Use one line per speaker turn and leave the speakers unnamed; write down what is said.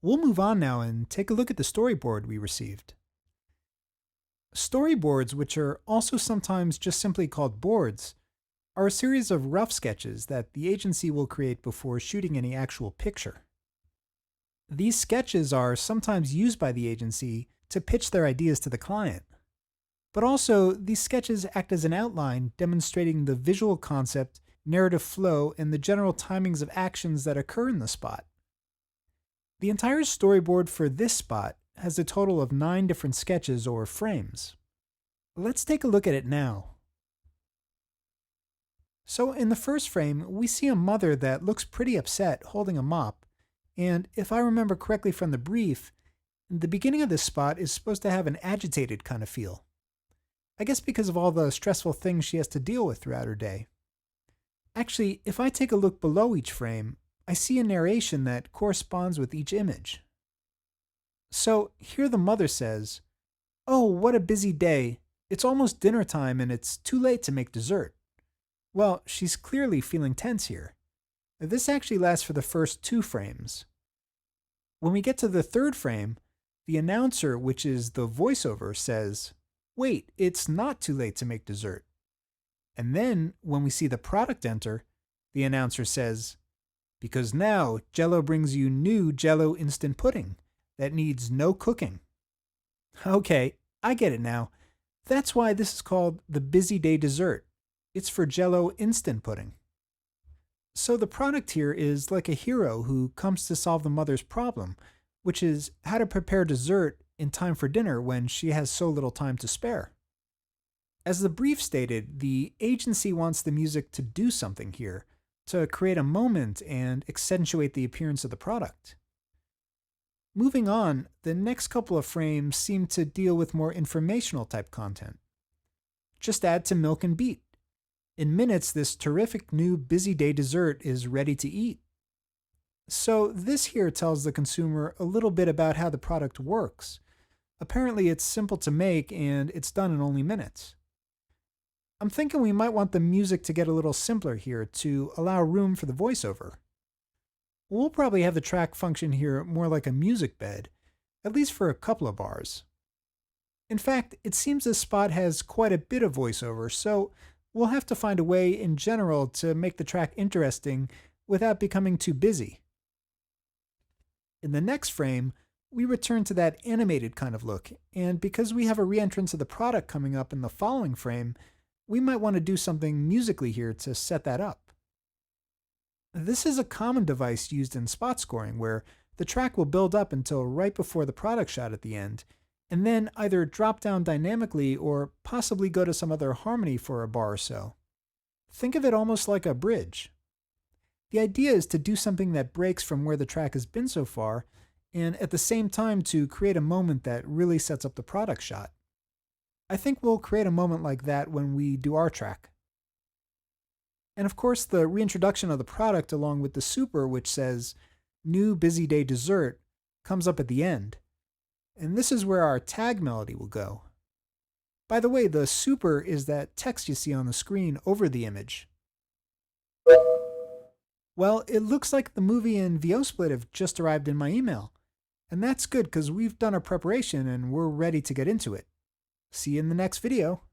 We'll move on now and take a look at the storyboard we received. Storyboards, which are also sometimes just simply called boards, are a series of rough sketches that the agency will create before shooting any actual picture. These sketches are sometimes used by the agency to pitch their ideas to the client. But also, these sketches act as an outline demonstrating the visual concept, narrative flow, and the general timings of actions that occur in the spot. The entire storyboard for this spot has a total of 9 different sketches or frames. Let's take a look at it now. So in the first frame, we see a mother that looks pretty upset holding a mop, and if I remember correctly from the brief, the beginning of this spot is supposed to have an agitated kind of feel. I guess because of all the stressful things she has to deal with throughout her day. Actually, if I take a look below each frame, I see a narration that corresponds with each image. So here the mother says, "Oh, what a busy day. It's almost dinner time and it's too late to make dessert." Well, she's clearly feeling tense here. This actually lasts for the first 2 frames. When we get to the third frame, the announcer, which is the voiceover, says, "Wait, it's not too late to make dessert." And then, when we see the product enter, the announcer says, "Because now Jell-O brings you new Jell-O instant pudding that needs no cooking." Okay, I get it now. That's why this is called the busy day dessert. It's for Jell-O instant pudding. So the product here is like a hero who comes to solve the mother's problem, which is how to prepare dessert in time for dinner when she has so little time to spare. As the brief stated, the agency wants the music to do something here, to create a moment and accentuate the appearance of the product. Moving on, the next couple of frames seem to deal with more informational type content. Just add to milk and beat. In minutes, this terrific new busy day dessert is ready to eat. So this here tells the consumer a little bit about how the product works. Apparently it's simple to make and it's done in only minutes. I'm thinking we might want the music to get a little simpler here to allow room for the voiceover. We'll probably have the track function here more like a music bed, at least for a couple of bars. In fact, it seems this spot has quite a bit of voiceover, so we'll have to find a way in general to make the track interesting without becoming too busy. In the next frame, we return to that animated kind of look, and because we have a re-entrance of the product coming up in the following frame, we might want to do something musically here to set that up. This is a common device used in spot scoring where the track will build up until right before the product shot at the end, and then either drop down dynamically or possibly go to some other harmony for a bar or so. Think of it almost like a bridge. The idea is to do something that breaks from where the track has been so far, and at the same time to create a moment that really sets up the product shot. I think we'll create a moment like that when we do our track. And of course, the reintroduction of the product along with the super, which says, "New busy day dessert," comes up at the end. And this is where our tag melody will go. By the way, the super is that text you see on the screen over the image. Well, it looks like the movie and VO split have just arrived in my email. And that's good because we've done our preparation and we're ready to get into it. See you in the next video.